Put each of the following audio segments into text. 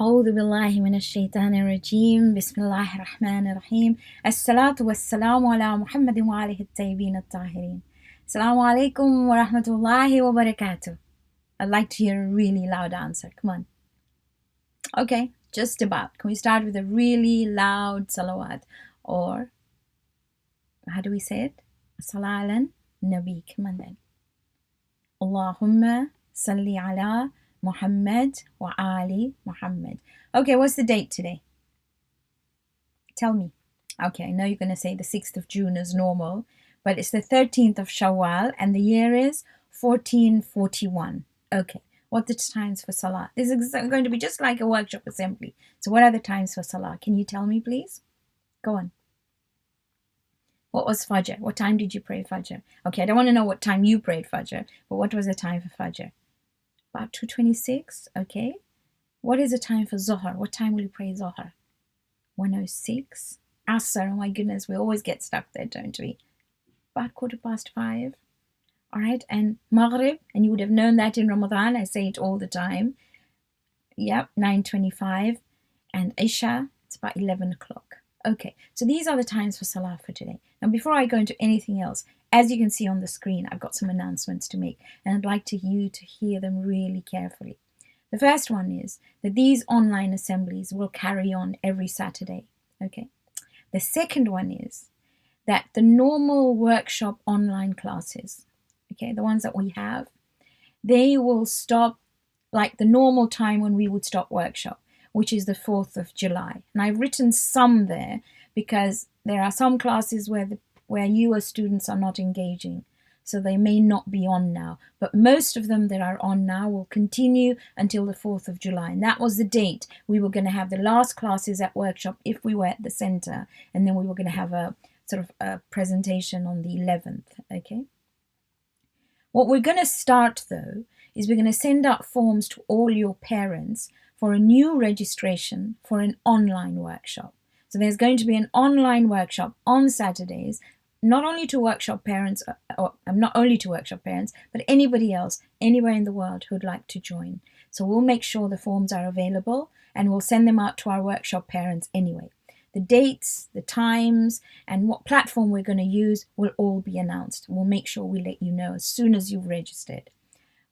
أعوذ بالله من الشيطان الرجيم بسم الله الرحمن الرحيم الصلاة والسلام على محمد وآله الطيبين الطاهرين. Assalamu alaikum wa rahmatullahi wa barakatuh. I'd like to hear a really loud answer. Come on. Okay, just about. Can we start with a really loud salawat? Or, how do we say it? Salah ala Nabi. Come on then. Allahumma salli ala Muhammad wa ali Muhammad. Okay, what's the date today? Tell me. Okay, I know you're going to say the 6th of June is normal, but it's the 13th of Shawwal and the year is 1441. Okay, what are the times for Salah? This is going to be just like a workshop assembly. So what are the times for Salah? Can you tell me, please? Go on. What was Fajr? What time did you pray Fajr? Okay, I don't want to know what time you prayed Fajr, but what was the time for Fajr? About 2:26, okay. What is the time for Zohar? What time will you pray Zohar? 1:06. Asr, oh my goodness, we always get stuck there, don't we? About 5:15. All right, and Maghrib, and you would have known that in Ramadan, I say it all the time. Yep, 9:25. And Isha, it's about 11 o'clock. Okay, so these are the times for Salah for today. Now, before I go into anything else, as you can see on the screen, I've got some announcements to make, and I'd like you to hear them really carefully. The first one is that these online assemblies will carry on every Saturday, okay? The second one is that the normal workshop online classes, okay, the ones that we have, they will stop like the normal time when we would stop workshop, which is the 4th of July. And I've written some there because there are some classes where you as students are not engaging. So they may not be on now. But most of them that are on now will continue until the 4th of July. And that was the date we were going to have the last classes at workshop if we were at the center. And then we were going to have a sort of a presentation on the 11th. Okay. What we're going to start though is we're going to send out forms to all your parents for a new registration for an online workshop. So there's going to be an online workshop on Saturdays, not only to workshop parents, but anybody else, anywhere in the world who'd like to join. So we'll make sure the forms are available and we'll send them out to our workshop parents anyway. The dates, the times, and what platform we're going to use will all be announced. We'll make sure we let you know as soon as you've registered.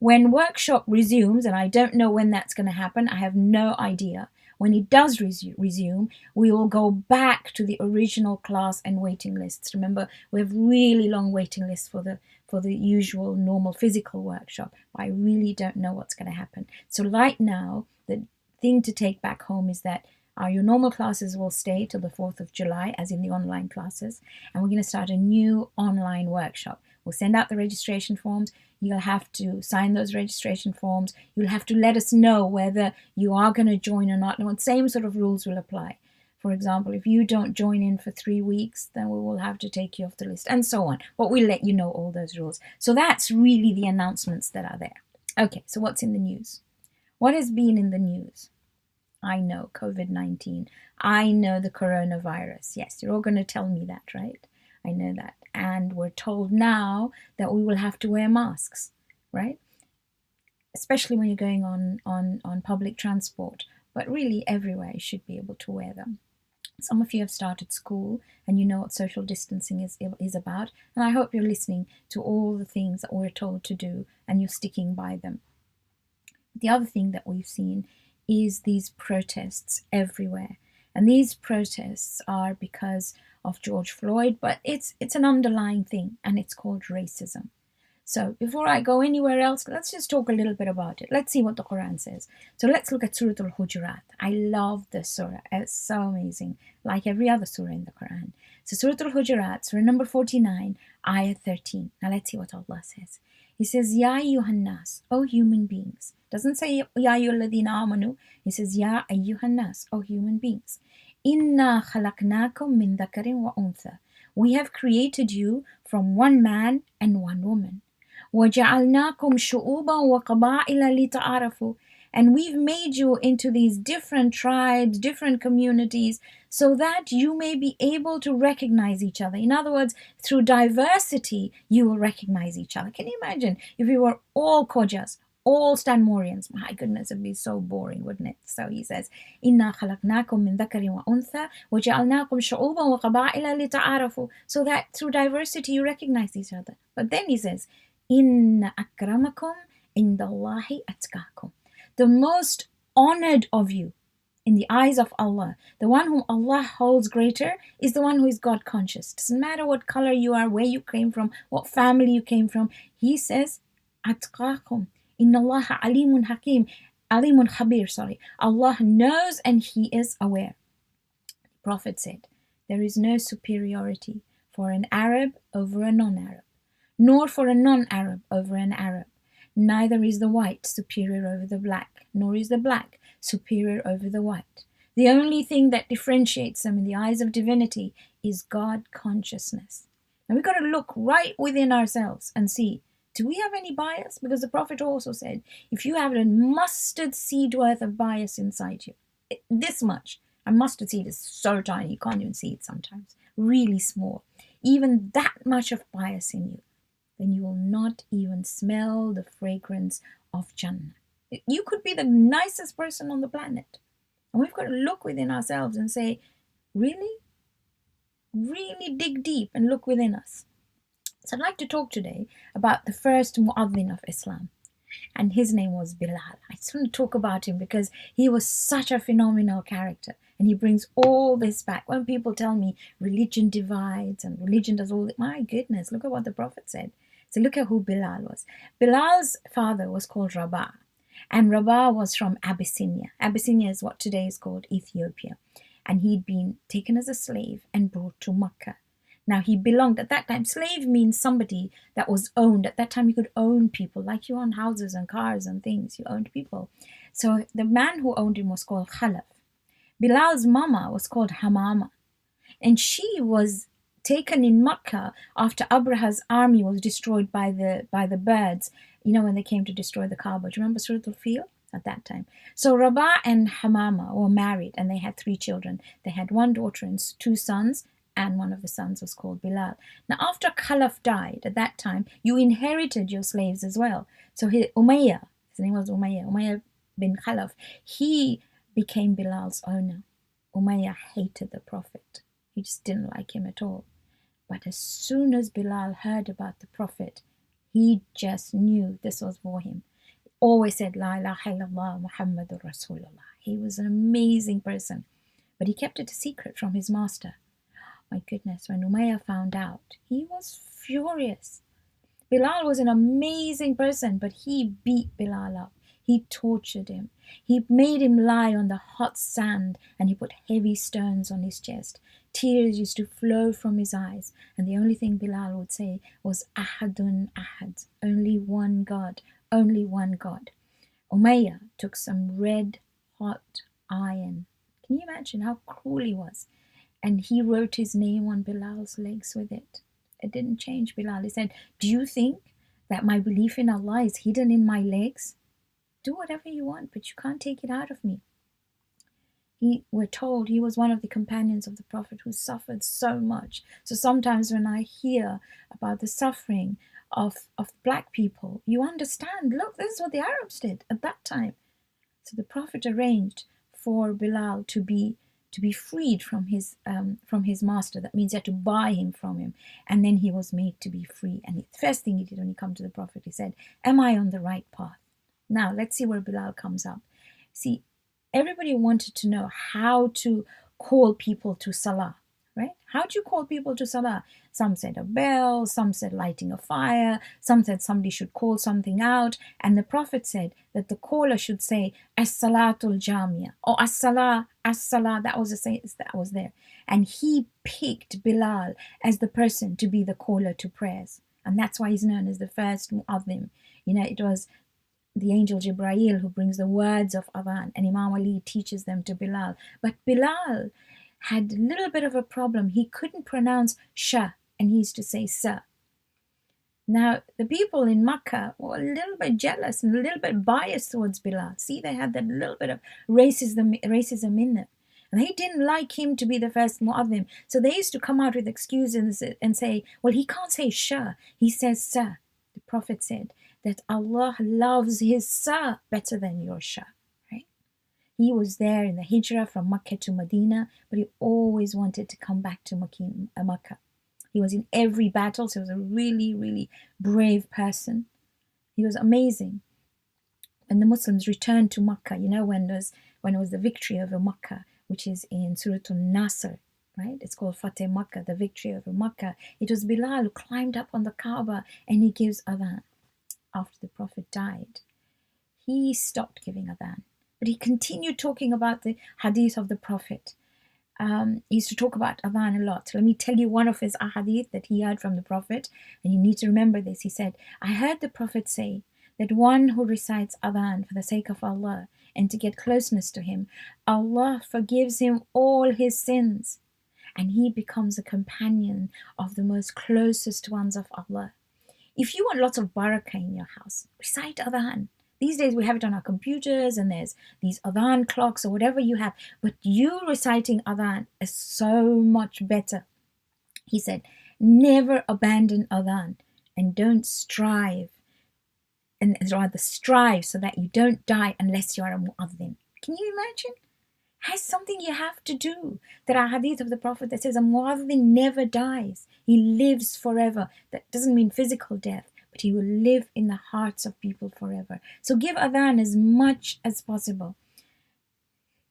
When workshop resumes, and I don't know when that's going to happen, I have no idea. When it does resume, we will go back to the original class and waiting lists. Remember, we have really long waiting lists for the usual normal physical workshop. I really don't know what's going to happen. So right now, the thing to take back home is that your normal classes will stay till the 4th of July, as in the online classes, and we're going to start a new online workshop. We'll send out the registration forms. You'll have to sign those registration forms. You'll have to let us know whether you are going to join or not. And the same sort of rules will apply. For example, if you don't join in for 3 weeks, then we will have to take you off the list, and so on. But we'll let you know all those rules. So that's really the announcements that are there. Okay, so what's in the news? What has been in the news? I know COVID-19. I know the coronavirus. Yes, you're all going to tell me that, right? I know that. And we're told now that we will have to wear masks, right? Especially when you're going on public transport. But really everywhere you should be able to wear them. Some of you have started school and you know what social distancing is about. And I hope you're listening to all the things that we're told to do and you're sticking by them. The other thing that we've seen is these protests everywhere. And these protests are because of George Floyd, but it's an underlying thing, and it's called racism. So before I go anywhere else, let's just talk a little bit about it. Let's see what the Quran says. So let's look at Surah Al-Hujurat. I love this surah. It's so amazing, like every other surah in the Quran. So Surah Al-Hujurat, surah number 49, ayah 13. Now let's see what Allah says. He says, Ya ayyuhan nas, O human beings. Doesn't say Ya ayyuhalladhina amanu. He says, Ya ayyuhan nas, O human beings. Inna khalaqnakum min dhakarin wa untha. We have created you from one man and one woman. وَجَعَلْنَاكُمْ شُعُوبًا وَقَبَائِلَ لِتَعَارَفُوا. And we've made you into these different tribes, different communities, so that you may be able to recognize each other. In other words, through diversity, you will recognize each other. Can you imagine if we were all Khojas, all Stanmorians. My goodness, it'd be so boring, wouldn't it? So he says, "Inna khalaqnakum min dhakarin wa untha wa ja'alnakum shu'uban wa qaba'ila lita'arafu," so that through diversity you recognize each other. But then he says, "Inna akramakum indallahi atqakum." The most honored of you in the eyes of Allah, the one whom Allah holds greater, is the one who is God conscious. Doesn't matter what color you are, where you came from, what family you came from. He says, "Atqakum inna Allah alimun hakim, alimun khabir." Sorry, Allah knows and He is aware. The Prophet said, "There is no superiority for an Arab over a non-Arab, nor for a non-Arab over an Arab. Neither is the white superior over the black, nor is the black superior over the white. The only thing that differentiates them in the eyes of divinity is God consciousness." And we've got to look right within ourselves and see, do we have any bias? Because the Prophet also said, if you have a mustard seed worth of bias inside you, this much, a mustard seed is so tiny, you can't even see it sometimes, really small, even that much of bias in you, then you will not even smell the fragrance of Jannah. You could be the nicest person on the planet. And we've got to look within ourselves and say, really? Really dig deep and look within us. So I'd like to talk today about the first mu'adhin of Islam. And his name was Bilaal. I just want to talk about him because he was such a phenomenal character. And he brings all this back. When people tell me religion divides and religion does all that, my goodness, look at what the Prophet said. So look at who Bilaal was. Bilal's father was called Rabah. And Rabah was from Abyssinia. Abyssinia is what today is called Ethiopia. And he'd been taken as a slave and brought to Mecca. Now he belonged at that time. Slave means somebody that was owned. At that time you could own people, like you own houses and cars and things. You owned people. So the man who owned him was called Khalaf. Bilal's mama was called Hamama. And she was taken in Mecca after Abraha's army was destroyed by the birds. You know, when they came to destroy the Kaaba. Do you remember Surah Al-Fil at that time? So Rabah and Hamama were married and they had 3 children. They had 1 daughter and 2 sons, and one of the sons was called Bilaal. Now after Khalaf died, at that time, you inherited your slaves as well. So Umayyah, his name was Umayyah bin Khalaf, he became Bilal's owner. Umayyah hated the Prophet. He just didn't like him at all. But as soon as Bilaal heard about the Prophet, he just knew this was for him. He always said, La ilaha illallah Muhammadur Rasulullah. He was an amazing person. But he kept it a secret from his master. My goodness, when Umayyah found out, he was furious. Bilaal was an amazing person, but he beat Bilaal up. He tortured him. He made him lie on the hot sand and he put heavy stones on his chest. Tears used to flow from his eyes, and the only thing Bilaal would say was Ahadun Ahad, only one God, only one God. Umayyah took some red hot iron. Can you imagine how cruel he was? And he wrote his name on Bilal's legs with it. It didn't change Bilaal. He said, "Do you think that my belief in Allah is hidden in my legs? Do whatever you want, but you can't take it out of me." We're told he was one of the companions of the Prophet who suffered so much. So sometimes when I hear about the suffering of black people, you understand, look, this is what the Arabs did at that time. So the Prophet arranged for Bilaal to be freed from his master. That means you had to buy him from him. And then he was made to be free. And the first thing he did when he came to the Prophet, he said, "Am I on the right path?" Now, let's see where Bilaal comes up. See, everybody wanted to know how to call people to Salah, right? How do you call people to Salah? Some said a bell, some said lighting a fire, some said somebody should call something out. And the Prophet said that the caller should say, As-salatul jamia, or As-salah, As-salah, that was there. And he picked Bilaal as the person to be the caller to prayers. And that's why he's known as the first mu'adhin. You know, it was the angel Jibreel who brings the words of Adhan, and Imam Ali teaches them to Bilaal. But Bilaal had a little bit of a problem. He couldn't pronounce Shah, and he used to say Sir. Now, the people in Makkah were a little bit jealous and a little bit biased towards Bilaal. See, they had that little bit of racism in them. And they didn't like him to be the first mu'adhin. So they used to come out with excuses and say, well, he can't say Shah, he says Sir. The Prophet said that Allah loves his Sa better than your Sha, right? He was there in the hijrah from Makkah to Medina, but he always wanted to come back to Makkah. He was in every battle, so he was a really, really brave person. He was amazing. When the Muslims returned to Makkah, when it was the victory over Makkah, which is in Surah Al-Nasr, right? It's called Fateh Makkah, the victory over Makkah. It was Bilaal who climbed up on the Kaaba and he gives adhan after the Prophet died. He stopped giving adhan, but he continued talking about the hadith of the Prophet. He used to talk about adhan a lot. So let me tell you one of his ahadith that he heard from the Prophet, and you need to remember this. He said, I heard the Prophet say that one who recites adhan for the sake of Allah and to get closeness to him, Allah forgives him all his sins, and he becomes a companion of the most closest ones of Allah. If you want lots of barakah in your house, recite adhan. These days we have it on our computers and there's these adhan clocks or whatever you have, but you reciting adhan is so much better. He said, never abandon adhan and don't strive, and rather strive so that you don't die unless you are a mu'adhin. Can you imagine? Has something you have to do. There are hadith of the Prophet that says a mu'adhin never dies. He lives forever. That doesn't mean physical death, but he will live in the hearts of people forever. So give adhan as much as possible.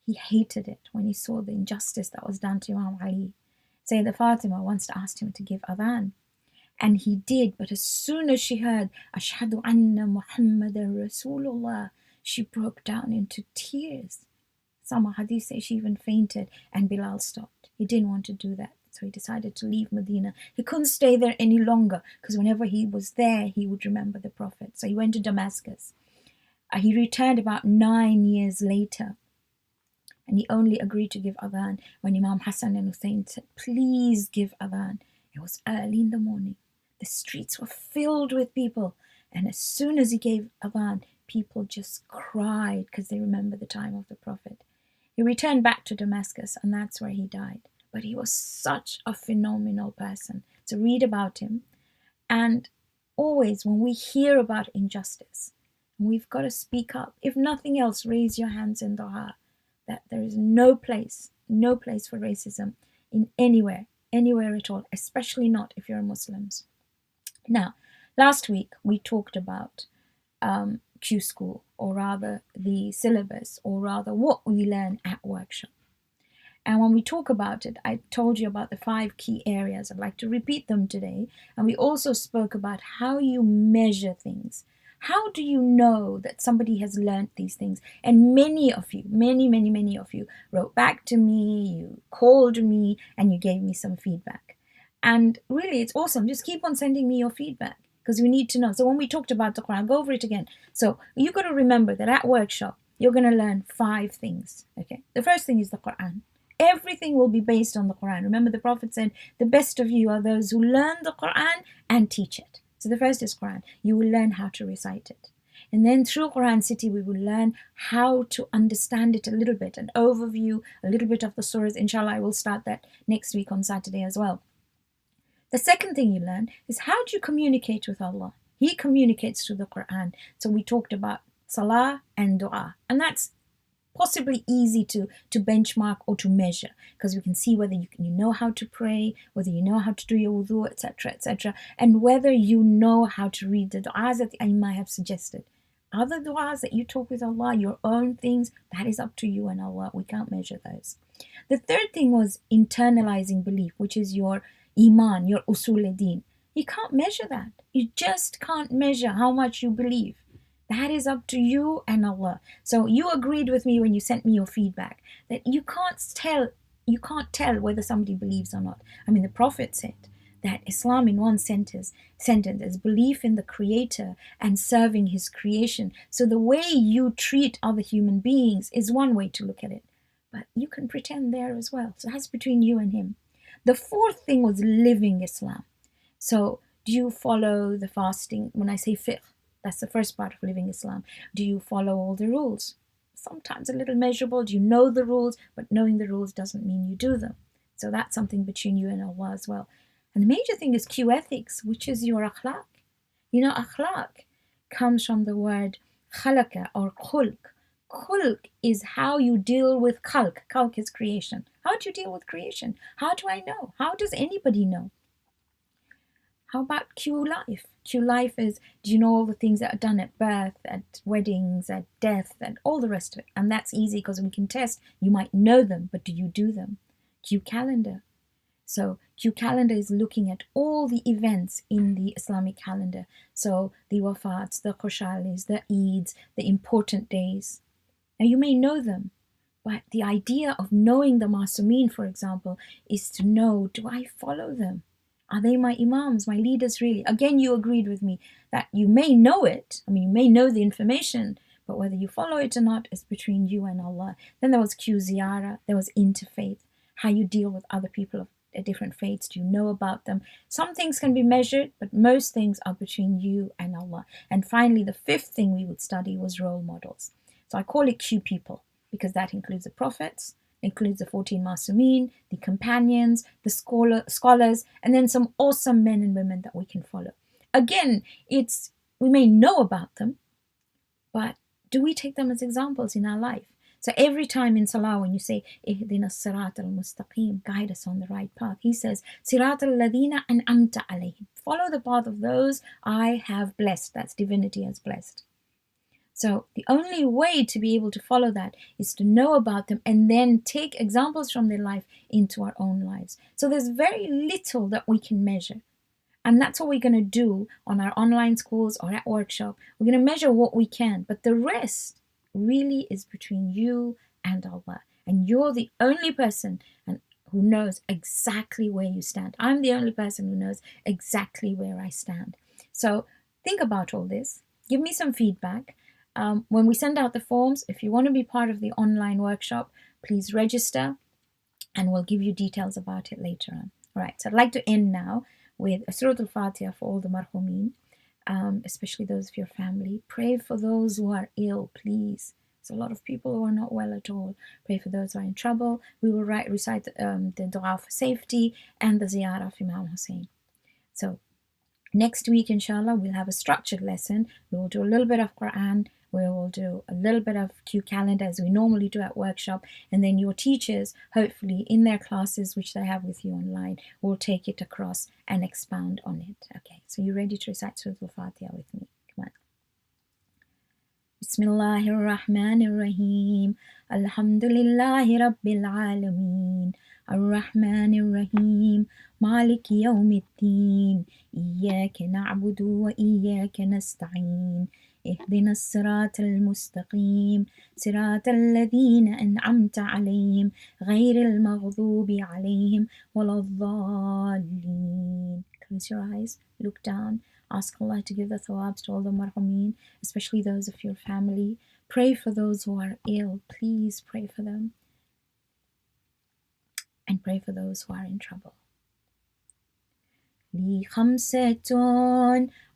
He hated it when he saw the injustice that was done to Imam Ali. Sayyidah Fatima once asked him to give adhan, and he did, but as soon as she heard Ashhadu anna Muhammadan Rasulullah, she broke down into tears. Some hadith say she even fainted, and Bilaal stopped. He didn't want to do that, so he decided to leave Medina. He couldn't stay there any longer, because whenever he was there, he would remember the Prophet. So he went to Damascus. He returned about 9 years later, and he only agreed to give adhan when Imam Hassan and Hussein said, please give adhan. It was early in the morning. The streets were filled with people, and as soon as he gave adhan, people just cried because they remember the time of the Prophet. He returned back to Damascus, and that's where he died. But he was such a phenomenal person. So read about him. And always when we hear about injustice, we've got to speak up. If nothing else, raise your hands in dua that there is no place for racism in anywhere at all, especially not if you're Muslims. Now, last week we talked about Q School, or rather the syllabus, or rather what we learn at workshop. And when we talk about it, I told you about the 5 key areas. I'd like to repeat them today. And we also spoke about how you measure things. How do you know that somebody has learned these things? And many of you, many of you wrote back to me, you called me, and you gave me some feedback. And really, it's awesome. Just keep on sending me your feedback, because we need to know. So when we talked about the Quran, I'll go over it again. So you've got to remember that at workshop, you're going to learn 5 things. Okay. The first thing is the Quran. Everything will be based on the Quran. Remember, the Prophet said, the best of you are those who learn the Quran and teach it. So the first is Quran. You will learn how to recite it. And then through Quran City, we will learn how to understand it a little bit, an overview, a little bit of the surahs. Inshallah, I will start that next week on Saturday as well. The second thing you learn is how do you communicate with Allah? He communicates through the Quran. So we talked about salah and dua. And that's possibly easy to benchmark or to measure, because we can see whether you know how to pray, whether you know how to do your wudu, etc., and whether you know how to read the du'as that the Imam have suggested. Other du'as that you talk with Allah, your own things, that is up to you and Allah. We can't measure those. The third thing was internalizing belief, which is your iman, your usul-e-din. You can't measure that. You just can't measure how much you believe. That is up to you and Allah. So you agreed with me when you sent me your feedback that you can't tell whether somebody believes or not. I mean, the Prophet said that Islam in one sentence is belief in the Creator and serving His creation. So the way you treat other human beings is one way to look at it. But you can pretend there as well. So that's between you and Him. The fourth thing was living Islam. So do you follow the fasting? When I say fiqh, that's the first part of living Islam. Do you follow all the rules? Sometimes a little measurable. Do you know the rules? But knowing the rules doesn't mean you do them. So that's something between you and Allah as well. And the major thing is Q ethics, which is your akhlaq. You know, akhlaq. comes from the word khalaqa or khulq. Khulq is how you deal with khalq. Khalq is creation. How do you deal with creation? How do I know? How does anybody know? How about Q life? Q life is, do you know all the things that are done at birth, at weddings, at death, and all the rest of it? And that's easy because we can test. You might know them, but do you do them? Q calendar. So Q calendar is looking at all the events in the Islamic calendar. So the wafats, the khushalis, the Eids, the important days. Now you may know them, but the idea of knowing the Masumeen, for example, is to know, do I follow them? Are they my imams, my leaders really? Again, you agreed with me that you may know it. I mean, you may know the information, but whether you follow it or not is between you and Allah. Then there was Q ziyara, there was interfaith, how you deal with other people of different faiths. Do you know about them? Some things can be measured, but most things are between you and Allah. And finally, the fifth thing we would study was role models. So I call it Q people because that includes the prophets, includes the 14 Masumeen, the companions, the scholars, and then some awesome men and women that we can follow. Again, we may know about them, but do we take them as examples in our life? So every time in Salah when you say, Ihdina sirat al-mustaqim, guide us on the right path, he says, Sirat al-ladina an'amta alayhim. Follow the path of those I have blessed. That's divinity has blessed. So the only way to be able to follow that is to know about them and then take examples from their life into our own lives. So there's very little that we can measure. And that's what we're going to do on our online schools or at workshop. We're going to measure what we can, but the rest really is between you and Allah. And you're the only person who knows exactly where you stand. I'm the only person who knows exactly where I stand. So think about all this. Give me some feedback. When we send out the forms, if you want to be part of the online workshop, please register and we'll give you details about it later on. All right, so I'd like to end now with a Surah Al-Fatiha for all the marhumeen, especially those of your family. Pray for those who are ill, please. There's a lot of people who are not well at all. Pray for those who are in trouble. We will recite the dua for safety and the ziyarah of Imam Hussein. So next week, inshallah, we'll have a structured lesson. We will do a little bit of Quran. We will do a little bit of Q calendar as we normally do at workshop. And then your teachers, hopefully in their classes, which they have with you online, will take it across and expound on it. Okay, so you ready to recite Surah Al-Fatiha with me? Come on. Bismillahir Rahmanir Rahim. Alhamdulillahi Rabbil Alameen. Ar-Rahmanir Rahim. Maliki Yawmiddin. Iyyaka na'budu wa iyyaka nasta'in. اهدنا الصراط المستقيم صراط الذين أنعمت عليهم غير المغضوب عليهم ولا الضالين. Close your eyes, look down, ask Allah to give the thawabs to all the marhumeen, especially those of your family. Pray for those who are ill, please pray for them. And pray for those who are in trouble. لي خمسة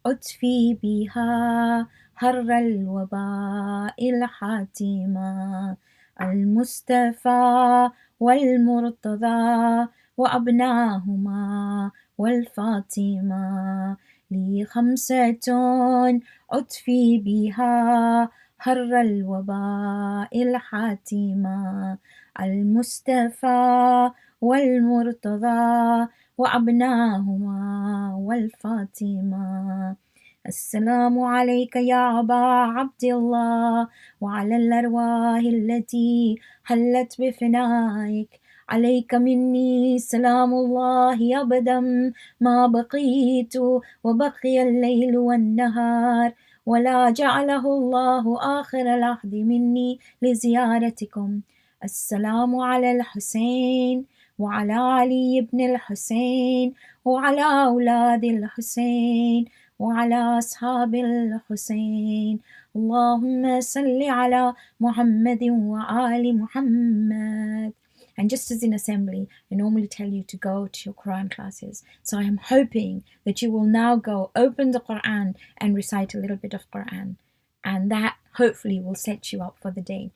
أطفي بها حر الوباء الحاتمة المصطفى والمرتضى وأبناهما والفاطمة لي خمسة أطفي بها حر الوباء الحاتمة المصطفى والمرتضى وأبناهما والفاطمة السلام عليك يا أبا عبد الله وعلى الأرواح التي حلت بفنائك عليك مني سلام الله أبدا ما بقيت وبقي الليل والنهار ولا جعله الله آخر العهد مني لزيارتكم السلام على الحسين وعلى علي بن الحسين وعلى أولاد الحسين وعلى أصحاب الحسين اللهم صل على محمد وآل محمد. And just as in assembly, I normally tell you to go to your Quran classes. So I am hoping that you will now go open the Quran and recite a little bit of Quran. And that hopefully will set you up for the day.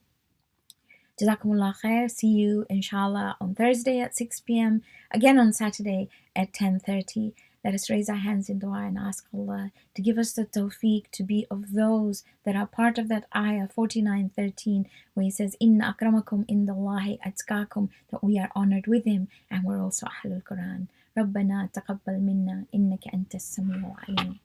Jazakumullah khair. See you inshallah on Thursday at 6 p.m. Again on Saturday at 10:30. Let us raise our hands in dua and ask Allah to give us the tawfiq to be of those that are part of that ayah 49:13, where He says, Inna akramakum indallahi atqakum, that we are honored with Him and we're also Ahlul Quran. ربنا تقبل منا إنك أنت السميع العليم.